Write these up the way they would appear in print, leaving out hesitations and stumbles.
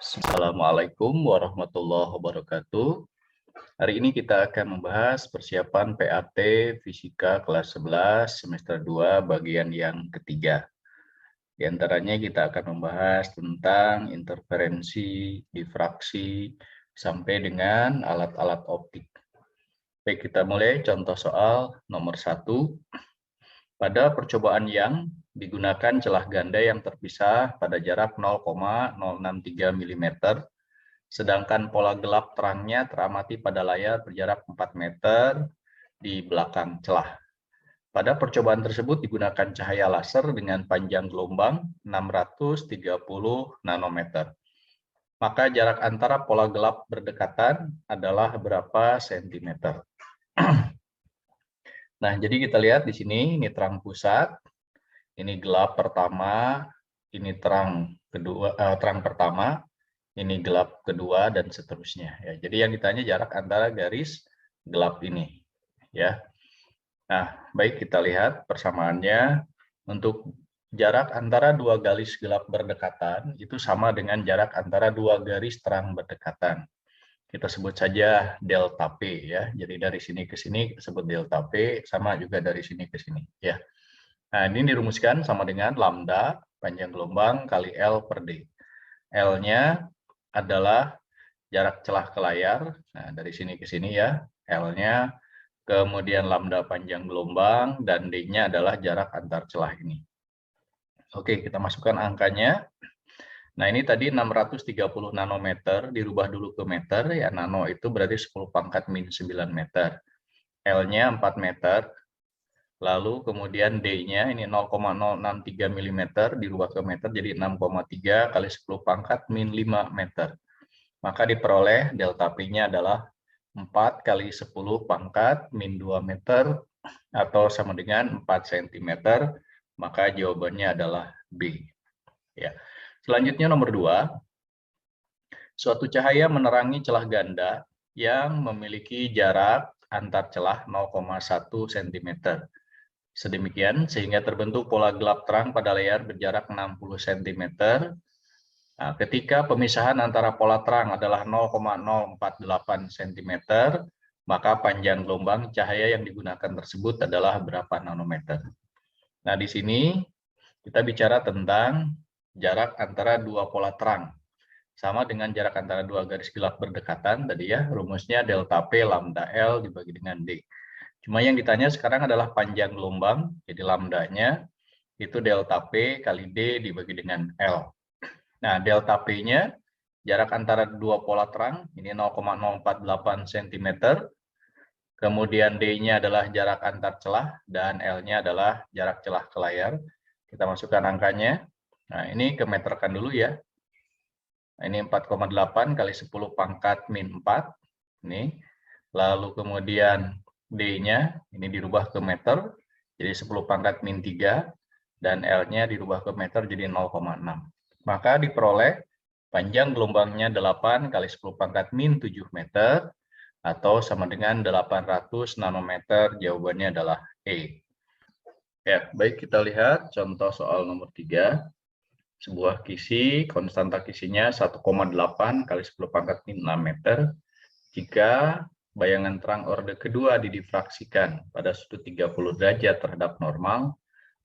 Assalamualaikum warahmatullahi wabarakatuh. Hari ini kita akan membahas persiapan PAT Fisika kelas 11 semester 2 bagian yang ketiga. Di antaranya kita akan membahas tentang interferensi, difraksi, sampai dengan alat-alat optik. Baik, kita mulai contoh soal nomor 1. Pada percobaan yang digunakan celah ganda yang terpisah pada jarak 0,063 mm, sedangkan pola gelap terangnya teramati pada layar berjarak 4 meter di belakang celah. Pada percobaan tersebut digunakan cahaya laser dengan panjang gelombang 630 nanometer. Maka jarak antara pola gelap berdekatan adalah berapa sentimeter? Nah, jadi kita lihat di sini, ini terang pusat, ini gelap pertama, ini terang kedua, terang pertama, ini gelap kedua, dan seterusnya. Ya, jadi yang ditanya jarak antara garis gelap ini. Ya. Nah, baik, kita lihat persamaannya. Untuk jarak antara dua garis gelap berdekatan itu sama dengan jarak antara dua garis terang berdekatan. Kita sebut saja delta P ya. Jadi dari sini ke sini kita sebut delta P, sama juga dari sini ke sini ya. Nah, ini dirumuskan sama dengan lambda panjang gelombang kali L per D. L-nya adalah jarak celah ke layar. Nah, dari sini ke sini ya, L-nya, kemudian lambda panjang gelombang, dan D-nya adalah jarak antar celah ini. Oke, kita masukkan angkanya. Nah, ini tadi 630 nanometer, dirubah dulu ke meter, ya nano itu berarti 10 pangkat min 9 meter. L-nya 4 meter, lalu kemudian D-nya ini 0,063 mm, dirubah ke meter, jadi 6,3 kali 10 pangkat min 5 meter. Maka diperoleh delta P-nya adalah 4 kali 10 pangkat min 2 meter, atau sama dengan 4 cm, maka jawabannya adalah B. Ya. Selanjutnya nomor 2, suatu cahaya menerangi celah ganda yang memiliki jarak antar celah 0,1 cm. Sedemikian sehingga terbentuk pola gelap terang pada layar berjarak 60 cm. Nah, ketika pemisahan antara pola terang adalah 0,048 cm, maka panjang gelombang cahaya yang digunakan tersebut adalah berapa nanometer. Nah, di sini kita bicara tentang jarak antara dua pola terang. Sama dengan jarak antara dua garis gelap berdekatan tadi ya, rumusnya delta P lambda L dibagi dengan D. Cuma yang ditanya sekarang adalah panjang gelombang, jadi lambdanya itu delta P kali D dibagi dengan L. Nah, delta P-nya jarak antara dua pola terang, ini 0,048 cm. Kemudian D-nya adalah jarak antar celah, dan L-nya adalah jarak celah ke layar. Kita masukkan angkanya. Nah, ini kemeterkan dulu ya. Nah, ini 4,8 kali 10 pangkat min 4. Ini. Lalu kemudian D-nya, ini dirubah ke meter, jadi 10 pangkat min 3. Dan L-nya dirubah ke meter, jadi 0,6. Maka diperoleh panjang gelombangnya 8 kali 10 pangkat min 7 meter, atau sama dengan 800 nanometer, jawabannya adalah E. Ya, baik, kita lihat contoh soal nomor 3. Sebuah kisi, konstanta kisinya 1,8 kali 10 pangkat min 6 meter. Jika bayangan terang orde kedua didifraksikan pada sudut 30 derajat terhadap normal,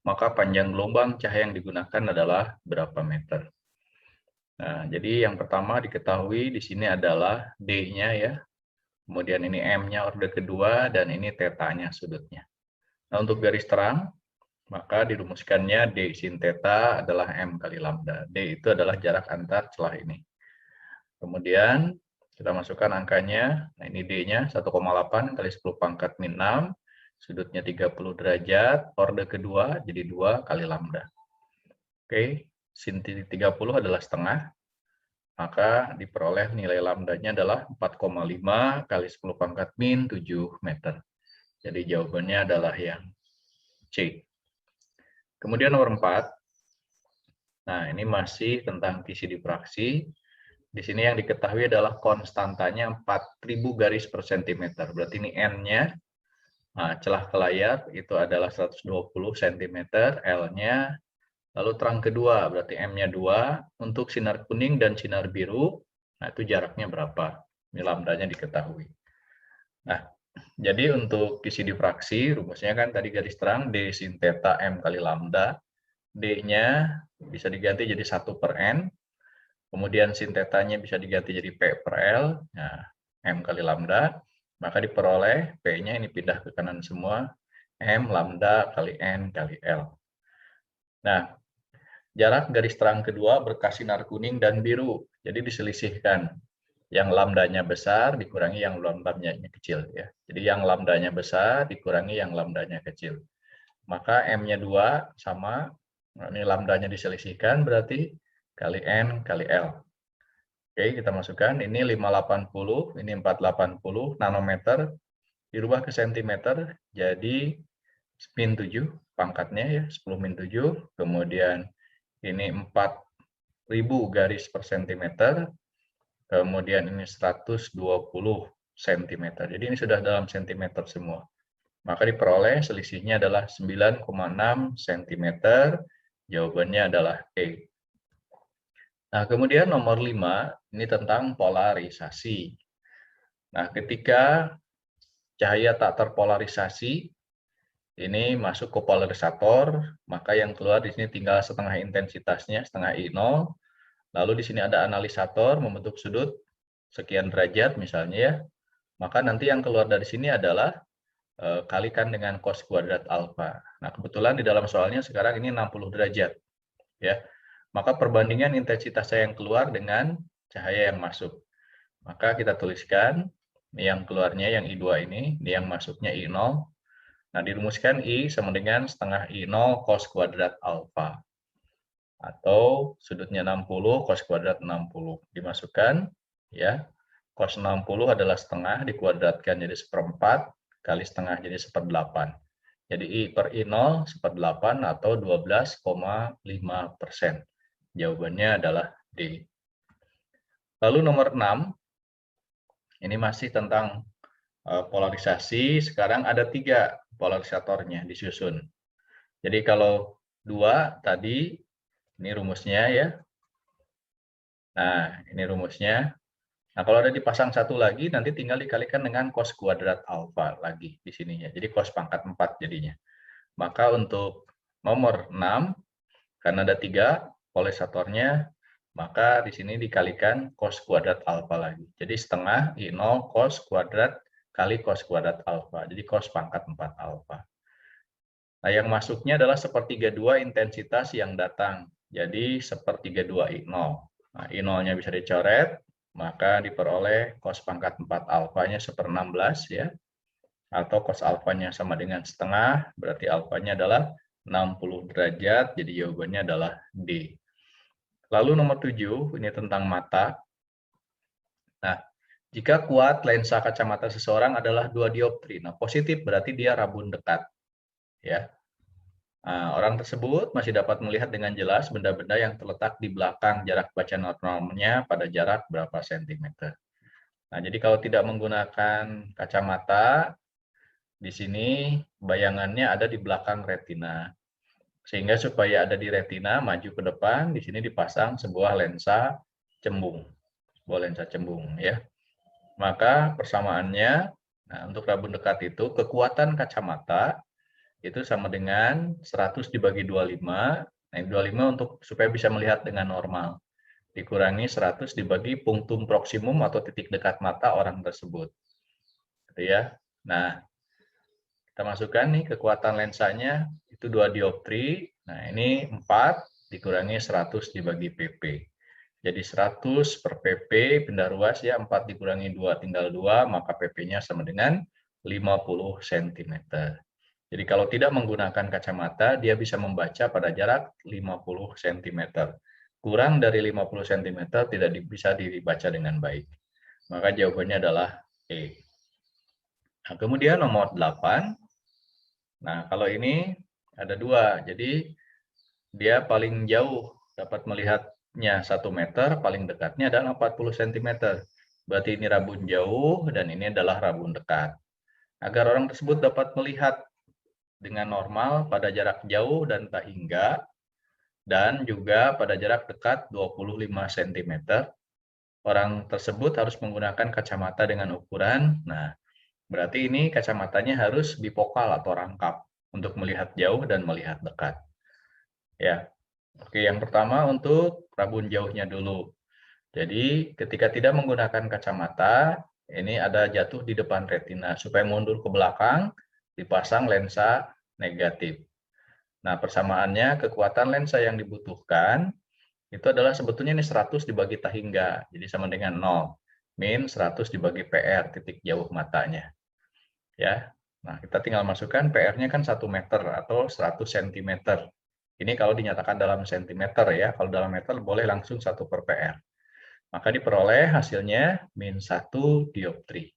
maka panjang gelombang cahaya yang digunakan adalah berapa meter. Nah, jadi yang pertama diketahui di sini adalah D-nya ya. Kemudian ini M-nya orde kedua, dan ini θ-nya sudutnya. Nah, untuk garis terang, maka dirumuskannya D sin theta adalah M kali lambda. D itu adalah jarak antar celah ini. Kemudian kita masukkan angkanya. Nah, ini D-nya 1,8 kali 10 pangkat min 6. Sudutnya 30 derajat. Orde kedua jadi 2 kali lambda. Oke, sin 30 adalah setengah. Maka diperoleh nilai lambdanya adalah 4,5 kali 10 pangkat min 7 meter. Jadi jawabannya adalah yang C. Kemudian nomor 4. Nah, ini masih tentang kisi difraksi. Di sini yang diketahui adalah konstantanya 4000 garis per sentimeter. Berarti ini N-nya, nah, celah ke layar itu adalah 120 cm, L-nya Lalu terang kedua, berarti M-nya 2. Untuk sinar kuning dan sinar biru, nah itu jaraknya berapa? Ini lambdanya diketahui. Nah, jadi untuk isi difraksi, rumusnya kan tadi garis terang D sin theta M kali lambda. D-nya bisa diganti jadi 1/N. Kemudian sin theta-nya bisa diganti jadi P per L. Nah, M kali lambda. Maka diperoleh P-nya ini pindah ke kanan semua. M lambda kali N kali L. Nah, jarak garis terang kedua berkas sinar kuning dan biru. Jadi diselisihkan. Yang lambdanya besar dikurangi yang lambdanya kecil. Ya. Jadi yang lambdanya besar dikurangi yang lambdanya kecil. Maka M-nya 2 sama, ini lambdanya diselisihkan berarti kali N kali L. Oke, kita masukkan. Ini 580, ini 480 nanometer. Dirubah ke sentimeter, jadi min 7 pangkatnya ya, 10 min 7. Kemudian ini 4000 garis per sentimeter. Kemudian ini 120 cm. Jadi ini sudah dalam sentimeter semua. Maka diperoleh selisihnya adalah 9,6 cm. Jawabannya adalah E. Nah, kemudian nomor 5, ini tentang polarisasi. Nah, ketika cahaya tak terpolarisasi, ini masuk ke polarisator, maka yang keluar di sini tinggal setengah intensitasnya, setengah I0. Lalu di sini ada analisator membentuk sudut sekian derajat misalnya ya. Maka nanti yang keluar dari sini adalah kalikan dengan cos kuadrat alfa. Nah, kebetulan di dalam soalnya sekarang ini 60 derajat. Ya. Maka perbandingan intensitas yang keluar dengan cahaya yang masuk. Maka kita tuliskan yang keluarnya yang I2 ini yang masuknya I0. Nah, dirumuskan I sama dengan setengah I0 cos kuadrat alfa. Atau sudutnya 60 cos kuadrat 60. Dimasukkan ya. Cos 60 adalah setengah dikuadratkan jadi 1/4 kali setengah jadi 1/8. Jadi I per I0 1/8 atau 12,5%. Jawabannya adalah D. Lalu nomor 6, ini masih tentang polarisasi. Sekarang ada 3 polarisatornya disusun. Jadi kalau 2 tadi, ini rumusnya ya. Nah, ini rumusnya. Nah, kalau ada dipasang satu lagi, nanti tinggal dikalikan dengan cos kuadrat alfa lagi di sininya. Jadi cos pangkat 4 jadinya. Maka untuk nomor 6, karena ada 3 polarisatornya, maka di sini dikalikan cos kuadrat alfa lagi. Jadi setengah I0 cos kuadrat kali cos kuadrat alfa. Jadi cos pangkat 4 alfa. Nah, yang masuknya adalah 1/3 intensitas yang datang. Jadi 1/3 I0. Nah, I0-nya bisa dicoret, maka diperoleh cos pangkat 4 alfanya 1/16 ya. Atau cos alfanya sama dengan setengah, berarti alfanya adalah 60 derajat, jadi jawabannya adalah D. Lalu nomor 7, ini tentang mata. Nah, jika kuat lensa kacamata seseorang adalah 2 dioptri. Nah, positif berarti dia rabun dekat. Ya. Nah, orang tersebut masih dapat melihat dengan jelas benda-benda yang terletak di belakang jarak baca normalnya pada jarak berapa sentimeter. Nah, jadi kalau tidak menggunakan kacamata, di sini bayangannya ada di belakang retina. Sehingga supaya ada di retina, maju ke depan, di sini dipasang sebuah lensa cembung. Sebuah lensa cembung ya. Maka persamaannya, nah untuk rabun dekat itu, kekuatan kacamata itu sama dengan 100 dibagi 25. Nah, 25 untuk supaya bisa melihat dengan normal. Dikurangi 100 dibagi punktum proksimum atau titik dekat mata orang tersebut. Gitu ya. Nah, kita masukkan nih kekuatan lensanya itu 2 dioptri. Nah, ini 4 dikurangi 100 dibagi pp. Jadi 100 per pp pindah ruas ya, 4 dikurangi 2 tinggal 2, maka pp-nya sama dengan 50 cm. Jadi kalau tidak menggunakan kacamata, dia bisa membaca pada jarak 50 cm. Kurang dari 50 cm tidak bisa dibaca dengan baik. Maka jawabannya adalah E. Nah, kemudian nomor 8. Nah, kalau ini ada 2. Jadi dia paling jauh dapat melihatnya 1 meter, paling dekatnya adalah 40 cm. Berarti ini rabun jauh dan ini adalah rabun dekat. Agar orang tersebut dapat melihat dengan normal pada jarak jauh dan tak hingga, dan juga pada jarak dekat 25 cm. Orang tersebut harus menggunakan kacamata dengan ukuran, nah berarti ini kacamatanya harus bifokal atau rangkap untuk melihat jauh dan melihat dekat. Ya, oke, yang pertama untuk rabun jauhnya dulu. Jadi ketika tidak menggunakan kacamata, ini ada jatuh di depan retina. Supaya mundur ke belakang, dipasang lensa negatif. Nah, persamaannya kekuatan lensa yang dibutuhkan itu adalah sebetulnya ini 100 dibagi tahingga, jadi sama dengan 0. Min 100 dibagi PR, titik jauh matanya. Ya, nah kita tinggal masukkan PR-nya kan 1 meter atau 100 cm. Ini kalau dinyatakan dalam sentimeter ya, kalau dalam meter boleh langsung 1 per PR. Maka diperoleh hasilnya min 1 dioptri.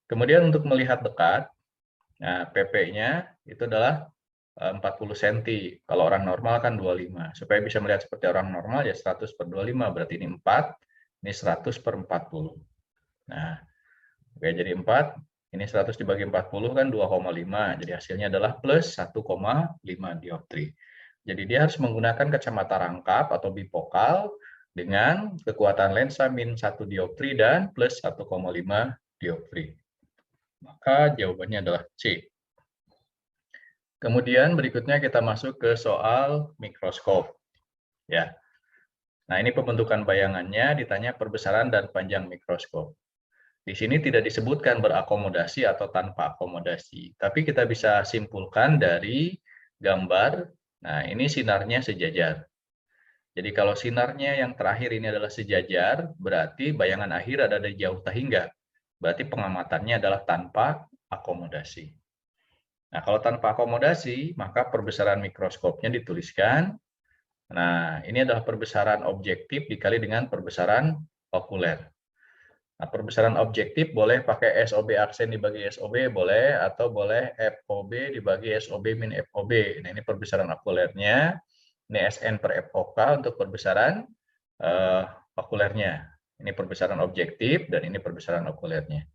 Kemudian untuk melihat dekat, nah PP-nya itu adalah 40 cm. Kalau orang normal kan 25. Supaya bisa melihat seperti orang normal ya 100 per 25, berarti ini 4, ini 100 per 40. Nah, oke, jadi 4, ini 100 dibagi 40 kan 2,5. Jadi hasilnya adalah plus 1,5 dioptri. Jadi dia harus menggunakan kacamata rangkap atau bifokal dengan kekuatan lensa min 1 dioptri dan plus 1,5 dioptri. Maka jawabannya adalah C. Kemudian berikutnya kita masuk ke soal mikroskop. Ya. Nah, ini pembentukan bayangannya ditanya perbesaran dan panjang mikroskop. Di sini tidak disebutkan berakomodasi atau tanpa akomodasi, tapi kita bisa simpulkan dari gambar. Nah, ini sinarnya sejajar. Jadi kalau sinarnya yang terakhir ini adalah sejajar, berarti bayangan akhir ada di jauh tahingga. Berarti pengamatannya adalah tanpa akomodasi. Nah, kalau tanpa akomodasi, maka perbesaran mikroskopnya dituliskan. Nah, ini adalah perbesaran objektif dikali dengan perbesaran okuler. Nah, perbesaran objektif boleh pakai SOB aksen dibagi SOB, boleh, atau boleh FOB dibagi SOB min FOB. Nah, ini perbesaran okulernya. Ini SN per FOK untuk perbesaran okulernya. Ini perbesaran objektif, dan ini perbesaran okulernya.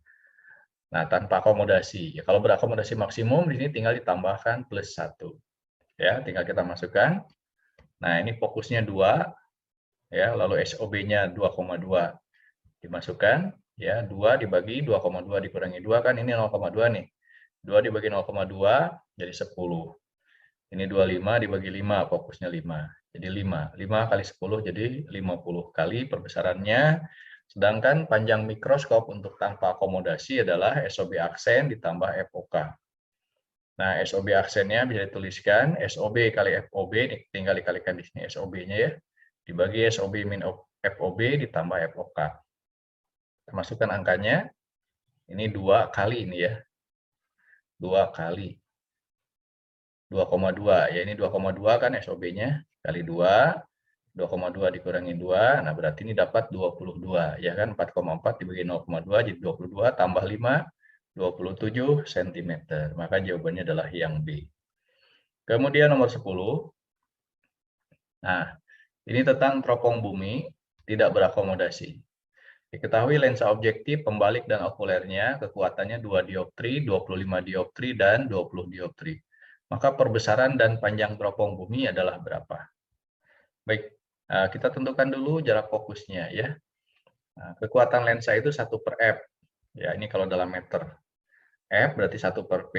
Nah, tanpa akomodasi. Ya, kalau berakomodasi maksimum, di sini tinggal ditambahkan plus 1. Ya, tinggal kita masukkan. Nah, ini fokusnya 2. Ya, lalu SOB-nya 2,2. Dimasukkan. Ya, 2 dibagi 2,2 dikurangi 2 kan ini 0,2 nih. 2 dibagi 0,2 jadi 10. Ini 25 dibagi 5, fokusnya 5. Jadi 5. 5 kali 10 jadi 50 kali perbesarannya. Sedangkan panjang mikroskop untuk tanpa akomodasi adalah SOB aksen ditambah FOK. Nah, SOB aksennya bisa dituliskan SOB kali FOB, tinggal dikalikan di sini SOB-nya ya. Dibagi SOB min FOB ditambah FOK. Kita masukkan angkanya. Ini 2 kali ini ya. 2 kali 2,2 ya, ini 2,2 kan SOB-nya kali 2, 2,2 dikurangi 2, nah berarti ini dapat 22 ya kan, 4,4 dibagi 0,2 jadi 22 tambah 5, 27 cm. Maka jawabannya adalah yang B. Kemudian nomor 10. Nah, ini tentang teropong bumi tidak berakomodasi. Diketahui lensa objektif, pembalik, dan okulernya kekuatannya 2 dioptri, 25 dioptri, dan 20 dioptri. Maka perbesaran dan panjang teropong bumi adalah berapa? Baik, kita tentukan dulu jarak fokusnya ya. Nah, kekuatan lensa itu 1 per F. Ya, ini kalau dalam meter. F berarti 1 per P.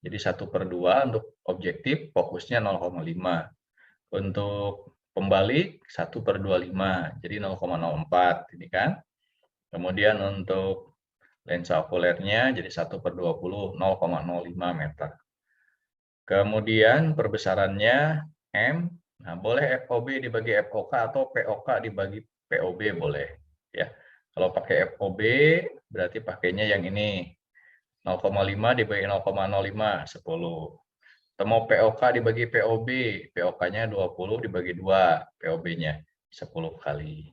Jadi 1 per 2 untuk objektif, fokusnya 0,5. Untuk pembalik 1 per 25, jadi 0,04 ini kan. Kemudian untuk lensa okulernya jadi 1 per 20, 0,05 meter. Kemudian perbesarannya M, nah boleh FOB dibagi FOK atau POK dibagi POB boleh. Ya, kalau pakai FOB berarti pakainya yang ini, 0,5 dibagi 0,05, 10. Atau mau POK dibagi POB, POK-nya 20 dibagi 2, POB-nya 10 kali.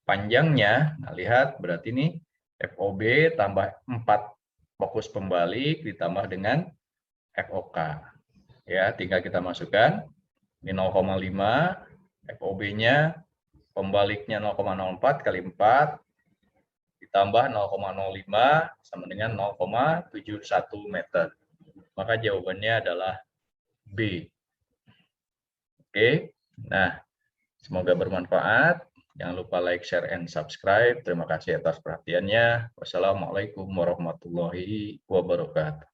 Panjangnya, nah lihat berarti ini FOB tambah 4 fokus pembalik ditambah dengan FOK. Ya, tinggal kita masukkan. Ini 0,5, FOB-nya, pembaliknya 0,04 kali 4, ditambah 0,05 sama dengan 0,71 meter. Maka jawabannya adalah B. Oke, nah Semoga bermanfaat. Jangan lupa like, share, and subscribe. Terima kasih atas perhatiannya. Wassalamualaikum warahmatullahi wabarakatuh.